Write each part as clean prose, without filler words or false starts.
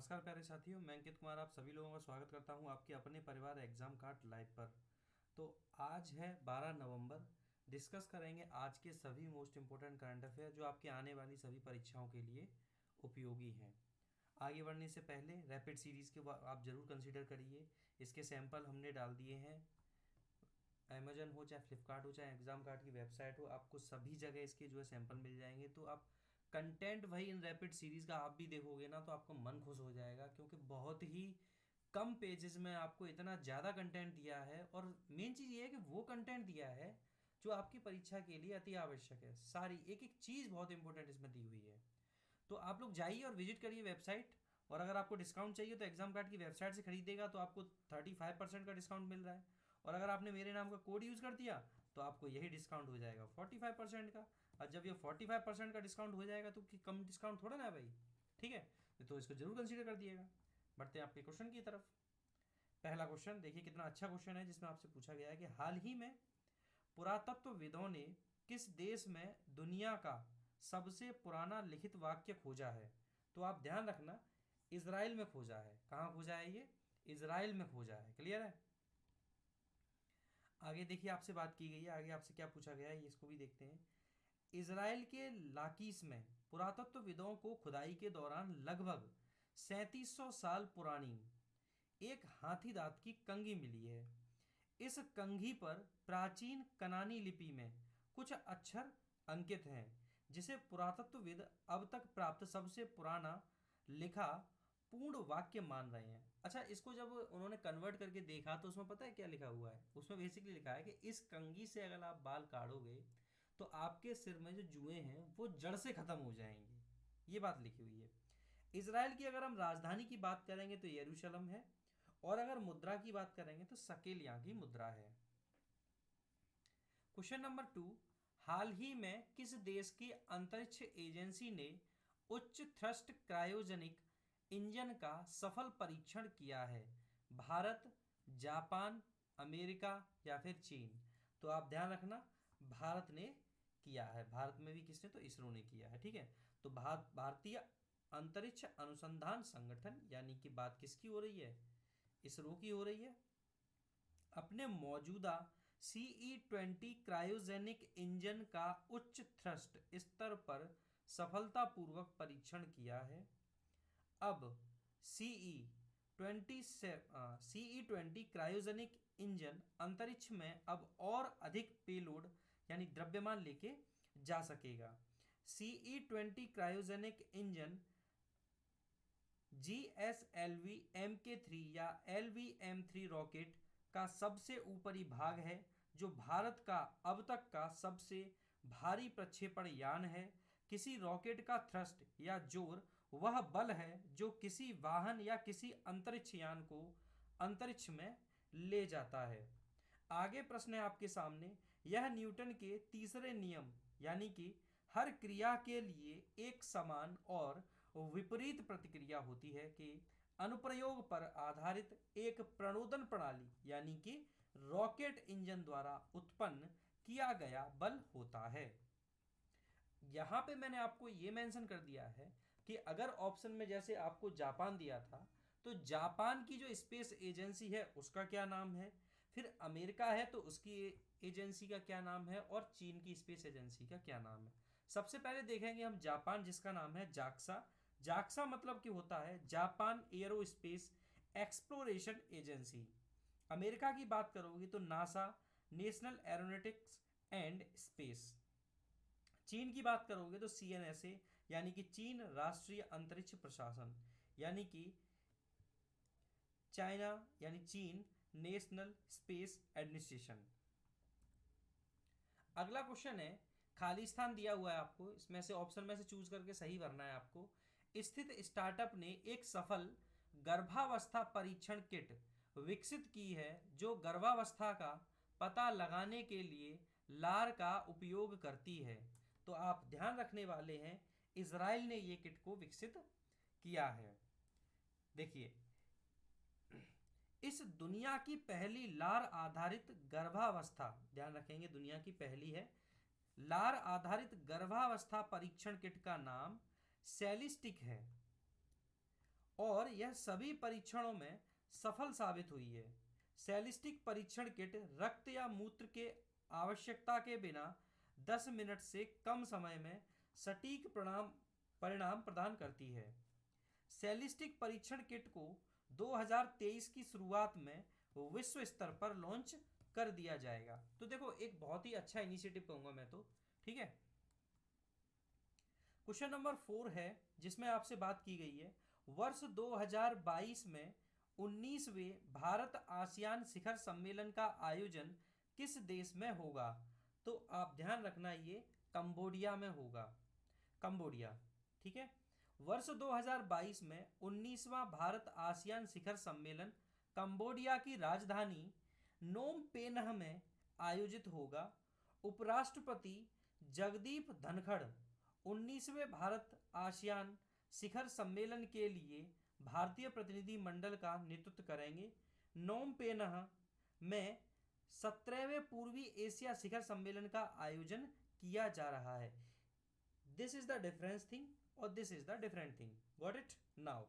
नमस्कार प्यारे साथियों, मैं अंकित कुमार आप सभी लोगों का स्वागत करता हूं आपके अपने परिवार एग्जाम कार्ड लाइव पर। तो आज है 12 नवंबर। डिस्कस करेंगे आज के सभी मोस्ट इम्पोर्टेंट करंट अफेयर जो आपके आने वाली सभी परीक्षाओं के लिए उपयोगी हैं। आगे बढ़ने से पहले रैपिड सीरीज़ के आप ज़रूर कंसीडर करिए। इसके सैंपल हमने डाल दिए हैं। अमेजन हो चाहे फ्लिपकार्ट हो चाहे एग्जाम कार्ड की वेबसाइट हो, आपको सभी जगह इसके जो है सैंपल मिल जाएंगे। तो आप कंटेंट वही इन रैपिड सीरीज़ का आप भी देखोगे ना तो आपको मन खुश हो जाएगा, क्योंकि बहुत ही कम पेजेस में आपको इतना ज़्यादा कंटेंट दिया है। और मेन चीज़ ये है कि वो कंटेंट दिया है जो आपकी परीक्षा के लिए अति आवश्यक है। सारी एक एक चीज़ बहुत इंपॉर्टेंट इसमें दी हुई है। तो आप लोग जाइए और विजिट करिए वेबसाइट। और अगर आपको डिस्काउंट चाहिए तो एग्जाम कार्ड की वेबसाइट से खरीदेगा तो आपको 35% का डिस्काउंट मिल रहा है। और अगर आपने मेरे नाम का कोड यूज़ कर दिया तो आपको यही डिस्काउंट हो जाएगा 45% का। और जब ये 45% का डिस्काउंट हो जाएगा तो कम डिस्काउंट थोड़ा ना है भाई। ठीक है, तो इसको जरूर कंसीडर कर दिएगा। बढ़ते हैं आपके क्वेश्चन की तरफ। पहला क्वेश्चन देखिए कितना अच्छा क्वेश्चन है, जिसमें आपसे पूछा गया है कि हाल ही में पुरातत्वविदों ने किस देश में दुनिया का सबसे पुराना लिखित वाक्य खोजा है। तो आप ध्यान रखना, इजराइल में खोजा है। कहाँ खोजा है ये? इजराइल में खोजा है। क्लियर है। आगे देखिए आपसे बात की गई है, आगे आपसे क्या पूछा गया है ये इसको भी देखते हैं। इजराइल के लाकीस में पुरातत्वविदों को खुदाई के दौरान लगभग 3700 साल पुरानी एक हाथी दांत की कंघी मिली है। इस कंघी पर प्राचीन कनानी लिपि में कुछ अक्षर अंकित हैं, जिसे पुरातत्वविद अब तक प्राप्त सबसे पुराना लिखा पूर्ण वाक्य मान रहे हैं। अच्छा, इसको जब उन्होंने कन्वर्ट करके देखा तो उसमें पता है क्या लिखा हुआ है? उसमें बेसिकली लिखा है कि इस कंघी से अगर आप बाल काटोगे तो आपके सिर में जो जुएं हैं वो जड़ से खत्म हो जाएंगे। ये बात लिखी हुई है। इसराइल की अगर हम राजधानी की बात करेंगे तो यरूशलेम है। और अगर मुद्रा की बात करेंगे तो शकेल यहाँ की मुद्रा है। क्वेश्चन नंबर 2, हाल ही में किस देश की अंतरिक्ष एजेंसी ने उच्च थ्रस्ट क्रायोजेनिक इंजन का सफल परीक्षण किया है? भारत, जापान, अमेरिका या फिर चीन? तो आप ध्यान रखना, भारत ने किया है। भारत में भी किसने? तो इसरो ने किया है। ठीक है, तो भारतीय अंतरिक्ष अनुसंधान संगठन, यानी कि बात किसकी हो रही है? इसरो की हो रही है। अपने मौजूदा CE-20 क्रायोजेनिक इंजन का उच्च थ्रस्ट स्तर पर सफलतापूर्वक परीक्षण किया है। अब CE-20 क्रायोजेनिक इंजन अंतरिक्ष में अब और अधिक पेलोड यानी द्रव्यमान लेके जा सकेगा। CE-20 cryogenic engine GSLV MK3 या LV-M3 रॉकेट का सबसे ऊपरी भाग है, जो भारत का अब तक का सबसे भारी प्रक्षेपण यान है। किसी रॉकेट का थ्रस्ट या जोर वह बल है जो किसी वाहन या किसी अंतरिक्ष यान को अंतरिक्ष में ले जाता है। आगे प्रश्न है आपके सामने, यह न्यूटन के तीसरे नियम यानी कि हर क्रिया के लिए एक समान और विपरीत प्रतिक्रिया होती है कि अनुप्रयोग पर आधारित एक प्रणोदन प्रणाली यानी कि रॉकेट इंजन द्वारा उत्पन्न किया गया बल होता है। यहां पे मैंने आपको ये मेंशन कर दिया है कि अगर ऑप्शन में जैसे आपको जापान दिया था तो जापान की जो स्पेस एजेंसी है उसका क्या नाम है, फिर अमेरिका है तो उसकी एजेंसी का क्या नाम है, और चीन की स्पेस एजेंसी का क्या नाम है। सबसे पहले देखेंगे हम जापान, जिसका नाम है जाक्सा। जाक्सा मतलब कि होता है Japan aerospace exploration agency. America की बात करोगे तो NASA, national aeronautics and space. चीन की बात करोगे तो CNSA यानी कि चीन राष्ट्रीय अंतरिक्ष प्रशासन, यानी कि चाइना यानी चीन नेशनल स्पेस एडमिनिस्ट्रेशन। अगला क्वेश्चन है, खाली स्थान दिया हुआ है आपको, इसमें से ऑप्शन में से चूज करके सही भरना है आपको। स्थित स्टार्टअप ने एक सफल गर्भावस्था परीक्षण किट विकसित की है जो गर्भावस्था का पता लगाने के लिए लार का उपयोग करती है। तो आप ध्यान रखने वाले हैं, इजराइल ने ये किट को विकसित किया है। देखिए, इस दुनिया की पहली लार आधारित गर्भावस्था, ध्यान रखेंगे दुनिया की पहली है, लार आधारित गर्भावस्था परीक्षण किट का नाम सेलिस्टिक है। और यह सभी परीक्षणों में सफल साबित हुई है। सेलिस्टिक परीक्षण किट रक्त या मूत्र के आवश्यकता के बिना 10 मिनट से कम समय में सटीक परिणाम प्रदान करती है। सेलिस्टिक परीक्षण किट को 2023 की शुरुआत में विश्व स्तर पर लॉन्च कर दिया जाएगा। तो देखो एक बहुत ही अच्छा इनिशिएटिव कहूंगा मैं तो, ठीक है। क्वेश्चन नंबर 4 है जिसमें आपसे बात की गई है, वर्ष 2022 में 19वें भारत आसियान शिखर सम्मेलन का आयोजन किस देश में होगा? तो आप ध्यान रखना ये कंबोडिया में होगा, कंबोडिया, ठीक है। वर्ष 2022 में 19वां भारत आसियान शिखर सम्मेलन कंबोडिया की राजधानी नोम पेन्ह में आयोजित होगा। उपराष्ट्रपति जगदीप धनखड़ 19वें भारत आसियान शिखर सम्मेलन के लिए भारतीय प्रतिनिधि मंडल का नेतृत्व करेंगे। नोम पेन्ह में 17वें पूर्वी एशिया शिखर सम्मेलन का आयोजन किया जा रहा है। This is the difference thing और this is the different thing, got it now.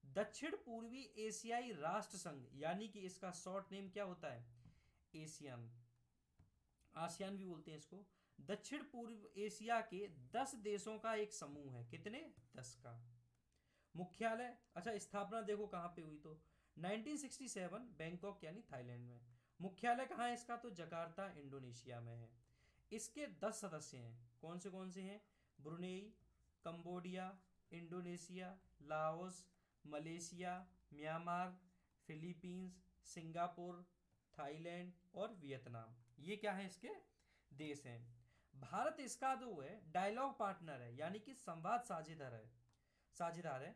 दक्षिण पूर्वी एशियाई राष्ट्र संघ, यानी कि इसका शॉर्ट नेम क्या होता है? एशियन, आसियान भी बोलते हैं इसको। दक्षिण पूर्व एशिया के 10 देशों का एक समूह है। कितने? 10 का। मुख्यालय, अच्छा स्थापना देखो कहाँ पे हुई, तो 1967 बैंकॉक यानी थाईलैंड में। मुख्यालय कहाँ है इसका? तो जकार्ता इंडोनेशिया में है। इसके 10 सदस्य हैं। कौन से हैं? Brunei, Cambodia, Indonesia, Laos, Malaysia, Myanmar, Philippines, Singapore, Thailand और वियतनाम। ये क्या है? इसके देश हैं। भारत इसका जो है डायलॉग पार्टनर है, यानी कि संवाद साझेदार है।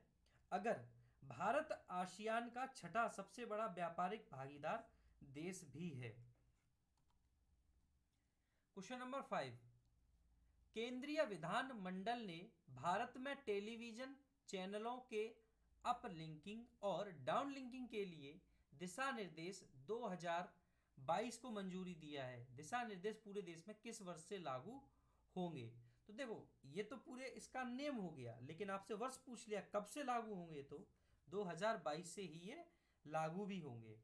अगर भारत आसियान का छठा सबसे बड़ा व्यापारिक भागीदार देश भी है। क्वेश्चन नंबर 5, केंद्रीय विधान मंडल ने भारत में टेलीविजन चैनलों के अपलिंकिंग और डाउनलिंकिंग के लिए दिशा निर्देश 2022 को मंजूरी दिया है। दिशा निर्देश पूरे देश में किस वर्ष से लागू होंगे? तो देखो ये तो पूरे इसका नेम हो गया, लेकिन आपसे वर्ष पूछ लिया कब से लागू होंगे, तो 2022 से ही ये लागू भी होंगे।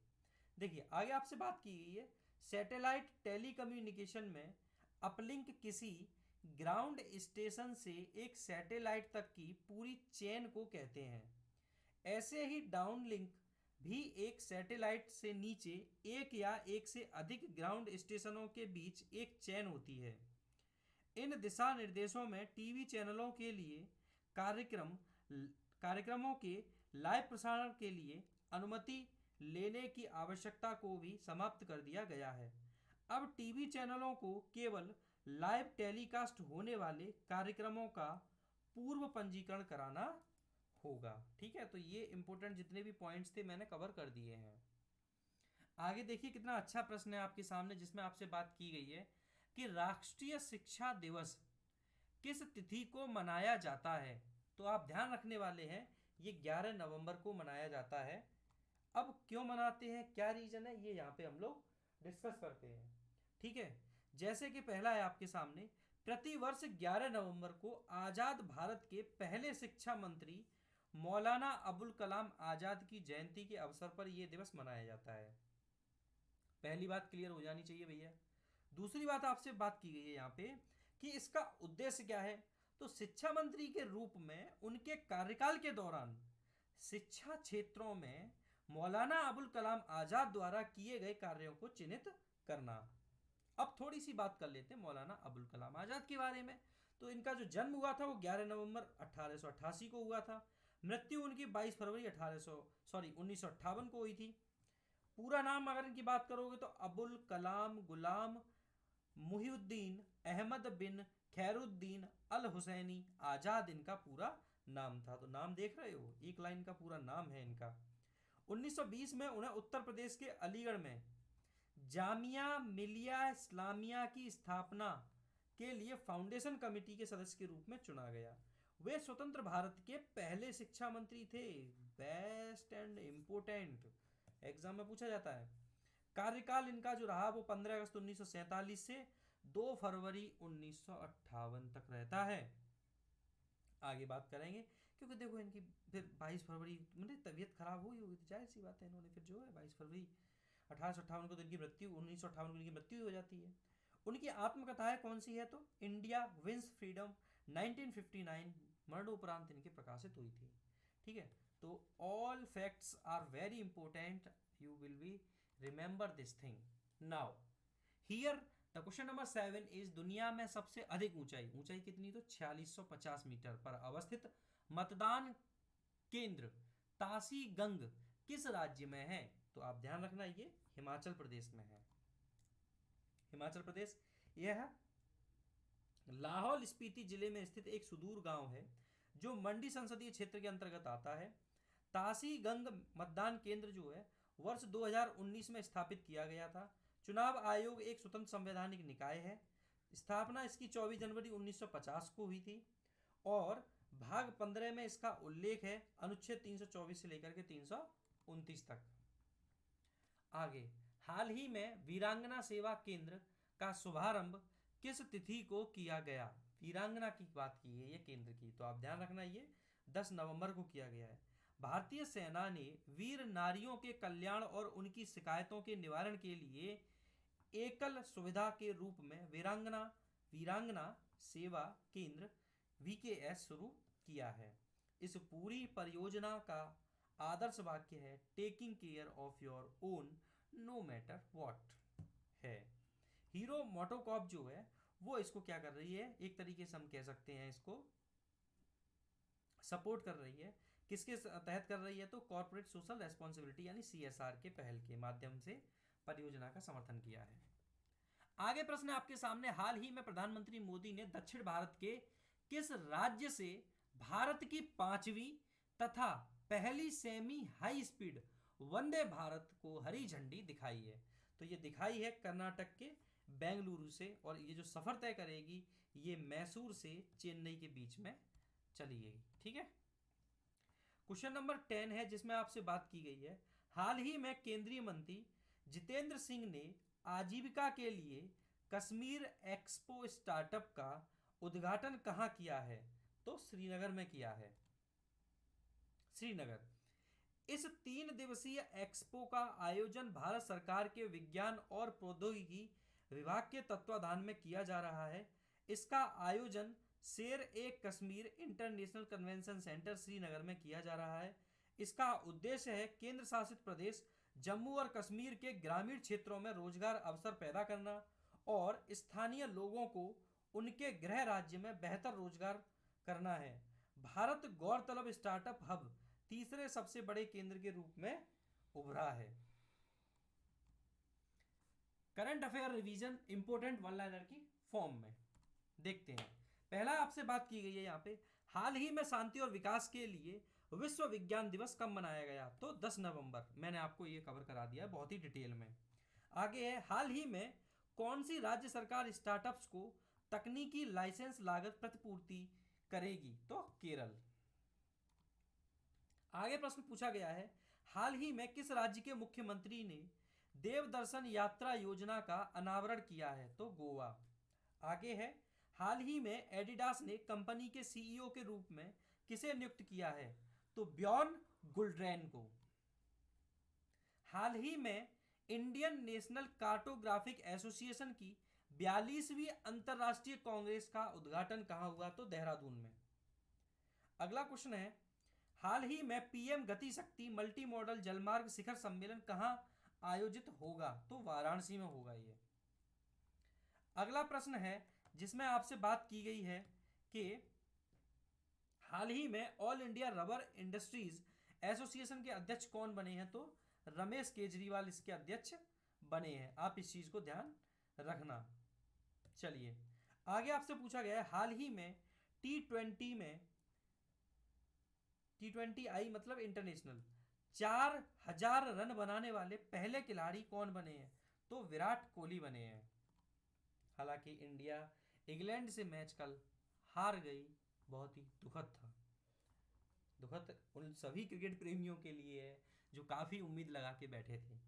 देखिए आगे आपसे बात की गई है, सैटेलाइट टेलीकम्युनिकेशन में अपलिंक किसी ग्राउंड स्टेशन से एक सैटेलाइट तक की पूरी चेन को कहते हैं। ऐसे ही डाउनलिंक भी एक सैटेलाइट से नीचे एक या एक से अधिक ग्राउंड स्टेशनों के बीच एक चेन होती है। इन दिशा निर्देशों में टीवी चैनलों के लिए कार्यक्रमों के लाइव प्रसारण के लिए अनुमति लेने की आवश्यकता को भी समाप्त कर दिया गया है। अब टीवी चैनलों को केवल लाइव टेलीकास्ट होने वाले कार्यक्रमों का पूर्व पंजीकरण कराना होगा। ठीक है, तो ये इंपॉर्टेंट जितने भी पॉइंट्स थे मैंने कवर कर दिए हैं। आगे देखिए कितना अच्छा प्रश्न है आपके सामने, जिसमें आपसे बात की गई है कि राष्ट्रीय शिक्षा दिवस किस तिथि को मनाया जाता है। तो आप ध्यान रखने वाले हैं ये 11 नवंबर को मनाया जाता है। अब क्यों मनाते हैं, क्या रीजन है, ये यहाँ पे हम लोग डिस्कस करते हैं। ठीक है, जैसे कि पहला है आपके सामने, प्रतिवर्ष 11 नवंबर को आजाद भारत के पहले शिक्षा मंत्री मौलाना अबुल कलाम आजाद की जयंती के अवसर पर यह दिवस मनाया जाता है। पहली बात क्लियर हो जानी चाहिए भैया। दूसरी बात आपसे बात की गई है यहाँ पे कि इसका उद्देश्य क्या है। तो शिक्षा मंत्री के रूप में उनके कार्यकाल के दौरान शिक्षा क्षेत्रों में मौलाना अबुल कलाम आजाद द्वारा किए गए कार्यों को चिन्हित करना। अब थोड़ी सी बात कर लेते हैं मौलाना अबुल कलाम आजाद के बारे में। तो इनका जो जन्म हुआ था वो 11 नवंबर 1888 को हुआ था। मृत्यु उनकी 22 फरवरी 1958 को हुई थी। पूरा नाम अगर इनकी बात करोगे तो अबुल कलाम गुलाम मुहिउद्दीन अहमद बिन खैरुद्दीन अल हुसैनी आजाद इनका पूरा नाम था। तो नाम देख रहे हो, एक लाइन का पूरा नाम है इनका। 1920 में उन्हें उत्तर प्रदेश के अलीगढ़ में जामिया मिलिया इस्लामिया की स्थापना के लिए फाउंडेशन कमेटी के सदस्य के रूप में चुना गया। वे स्वतंत्र भारत के पहले शिक्षा मंत्री थे। बेस्ट एंड इम्पोर्टेंट, एग्जाम में पूछा जाता है। कार्यकाल इनका जो रहा वो 15 अगस्त 1947 से 2 फरवरी 1958 तक रहता है। आगे बात करेंगे कि क्योंकि देखो इनकी फिर 22 फरवरी मतलब तबीयत खराब हुई होगी, तो जाहिर सी बात है इन्होंने फिर जो है 22 फरवरी 1858 को तो इनकी मृत्यु, 1958 को इनकी मृत्यु हो जाती है। उनकी आत्मकथाएं कौन सी है, तो इंडिया विंस फ्रीडम 1959 मरणोपरांत इनके प्रकाशित हुई थी। ठीक है, तो all facts are very important, you will be remember this thing. Now here the question number 7 is, दुनिया में सबसे अधिक ऊंचाई, ऊंचाई कितनी, तो 4650 मीटर पर अवस्थित मतदान केंद्र तासी गंग किस राज्य में है, तो आप ध्यान रखना ये हिमाचल प्रदेश में है। हिमाचल प्रदेश, यह लाहौल स्पीति जिले में स्थित एक सुदूर गांव है जो मंडी संसदीय क्षेत्र के अंतर्गत आता है। तासी गंग मतदान केंद्र जो है वर्ष 2019 में स्थापित किया गया था। चुनाव आयोग एक स्वतंत्र संवैधानिक निकाय है। स्थापना इसकी 24 जनवरी 1950 को हुई थी और भाग 15 में इसका उल्लेख है, अनुच्छेद 324 से लेकर के 329 तक। आगे, हाल ही में वीरांगना सेवा केंद्र का शुभारंभ किस तिथि को किया गया, वीरांगना की बात की है ये केंद्र की, तो आप ध्यान रखना ये 10 नवंबर को किया गया है। भारतीय सेना ने वीर नारियों के कल्याण और उनकी शिकायतों के निवारण के लिए एकल सुविधा के रूप में वीरांगना सेवा केंद्र VKS शुरू किया है। इस पूरी परियोजना का आदर्श वाक्य है, taking care of your own no matter what है। हीरो मोटोकॉर्प जो है वो इसको क्या कर रही है, एक तरीके से हम कह सकते हैं इसको सपोर्ट कर रही है। किसके तहत कर रही है, तो कॉर्पोरेट सोशल रेस्पॉन्सिबिलिटी यानी CSR के पहल के माध्यम से परियोजना का समर्थन किया है। आगे प्रश्न आपके सामने, हाल ही में प्रधानमंत्री मोदी ने दक्षिण भारत के किस राज्य से भारत की 5वीं तथा पहली semi high speed Vande Bharat को हरी झंडी दिखाई है, तो ये दिखाई है कर्नाटक के बेंगलुरु से, और ये जो सफर तय करेगी ये मैसूर से चेन्नई के बीच में चलिएगी। ठीक है, क्वेश्चन नंबर 10 है जिसमें आपसे बात की गई है, हाल ही में केंद्रीय मंत्री जितेंद्र सिंह ने आजीविका के लिए कश्मीर एक्सपो स्टार्टअप का उद्घाटन कहाँ किया है, तो श्रीनगर में किया है। श्रीनगर, इस 3 दिवसीय एक्सपो का आयोजन भारत सरकार के विज्ञान और प्रौद्योगिकी विभाग के तत्वाधान में किया जा रहा है। इसका आयोजन Sher e Kashmir International Convention Centre Srinagar में किया जा रहा है। इसका उद्देश्य है केंद्र शासित प्रदेश जम्मू और कश्मीर के ग्रामीण क्षेत्रों में रोजगार अवसर पैदा करना और स्थानीय लोगों को उनके गृह राज्य में बेहतर रोजगार करना है। भारत गौरतलब स्टार्टअप हब तीसरे सबसे बड़े केंद्र के रूप में उभरा है। Current affair revision important one liner की फॉर्म में देखते हैं। पहला आपसे बात की गई है यहाँ पे, हाल ही में शांति और विकास के लिए विश्व विज्ञान दिवस कब मनाया गया, तो 10 नवंबर। मैंने आपको ये कवर करा दिया है बहुत ही डिटेल में। आगे है, हाल ही में कौन सी राज्य सरकार स्टार्टअप्स को तकनीकी लाइसेंस लागत प्रतिपूर्ति करेगी, तो केरल। आगे प्रश्न पूछा गया है, हाल ही में किस राज्य के मुख्यमंत्री ने देवदर्शन यात्रा योजना का अनावरण किया है, तो गोवा। आगे है, हाल ही में एडिडास ने कंपनी के CEO के रूप में किसे नियुक्त किया है, तो ब्यॉर्न गुल्ड्रेन को। हाल ही में इंडियन नेशनल कार्टोग्राफिक एसोसिएशन की 42वीं अंतरराष्ट्रीय कांग्रेस का उद्घाटन कहां हुआ, तो देहरादून में। अगला क्वेश्चन है, हाल ही में PM गति शक्ति मल्टी मॉडल जलमार्ग शिखर सम्मेलन कहां आयोजित होगा, तो वाराणसी में होगा ये। अगला प्रश्न है जिसमें आपसे बात की गई है कि हाल ही में all India rubber industries association के अध्यक्ष कौन बने हैं, तो रमेश केजरीवाल इसके अध्यक्ष बने हैं। आप इस चीज को ध्यान रखना। चलिए आगे आपसे पूछा गया है, हाल ही में T20 में T20I मतलब इंटरनेशनल 4000 रन बनाने वाले पहले खिलाड़ी कौन बने हैं, तो विराट कोहली बने हैं। हालांकि इंडिया इंग्लैंड से मैच कल हार गई, बहुत ही दुखद था। दुखद उन सभी क्रिकेट प्रेमियों के लिए है जो काफ़ी उम्मीद लगा के बैठे थे।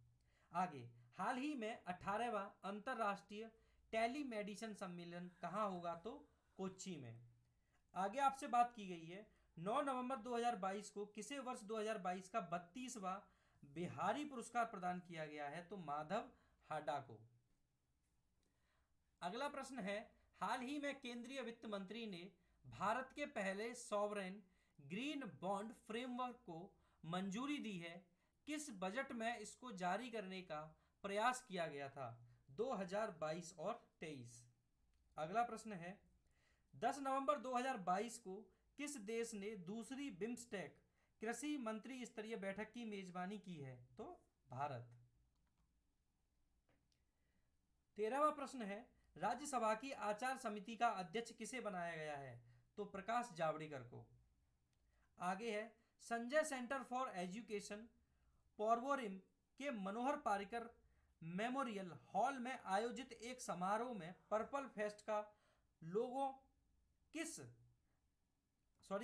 आगे, हाल ही में 18वां अंतर्राष्ट्रीय टेलीमेडिसिन सम्मेलन कहाँ होगा, तो कोच्चि में। आगे आपसे बात की गई है, 9 नवंबर 2022 को किसे वर्ष 2022 का 32वां बिहारी पुरस्कार प्रदान किया गया है? तो माधव हाडा को। अगला प्रश्न है, हाल ही में केंद्रीय वित्त मंत्री ने भारत के पहले सॉवरेन ग्रीन बॉन्ड फ्रेमवर्क को मंजूरी दी है। किस बजट में इसको जारी करने का प्रयास किया गया था? 2022 और 23। अगला प्रश्न है, 10 नवंबर 2022 को किस देश ने दूसरी बिम्स्टेक कृषि मंत्री स्तरीय बैठक की मेजबानी की है? तो भारत। 13वां प्रश्न है, राज्यसभा की आचार समिति का अध्यक्ष किसे बनाया गया है? तो प्रकाश जावड़ेकर को। आगे है, Sanjay centre for education Porvorim के मनोहर पारिकर मेमोरियल हॉल में आयोजित एक समारोह में पर्पल फेस्ट का लोगो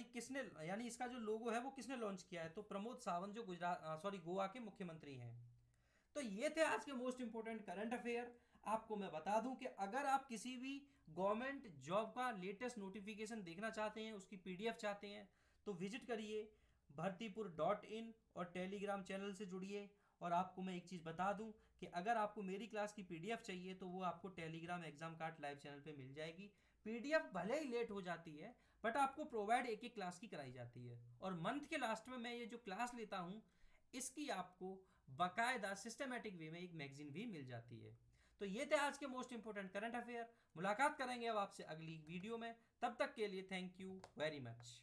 किसने, यानी इसका जो लोगो है वो किसने लॉन्च किया है? तो प्रमोद सावंत, जो गोवा के मुख्यमंत्री हैं। तो ये थे आज के मोस्ट इंपोर्टेंट करंट अफेयर। आपको मैं बता दूं कि अगर आप किसी भी गवर्नमेंट जॉब का लेटेस्ट नोटिफिकेशन देखना चाहते हैं, उसकी पीडीएफ चाहते हैं, तो विजिट करिए bhartipur.in और टेलीग्राम चैनल से जुड़िए। और आपको मैं एक चीज़ बता दूं कि अगर आपको मेरी क्लास की पीडीएफ चाहिए तो वो आपको Telegram exam card live channel पे मिल जाएगी। पीडीएफ भले ही लेट हो जाती है, बट आपको प्रोवाइड एक एक क्लास की कराई जाती है। और मंथ के लास्ट में मैं ये जो क्लास लेता हूँ, इसकी आपको बाकायदा सिस्टमेटिक वे में एक मैगजीन भी मिल जाती है। तो ये थे आज के मोस्ट इंपोर्टेंट करंट अफेयर। मुलाकात करेंगे अब आपसे अगली वीडियो में। तब तक के लिए थैंक यू वेरी मच।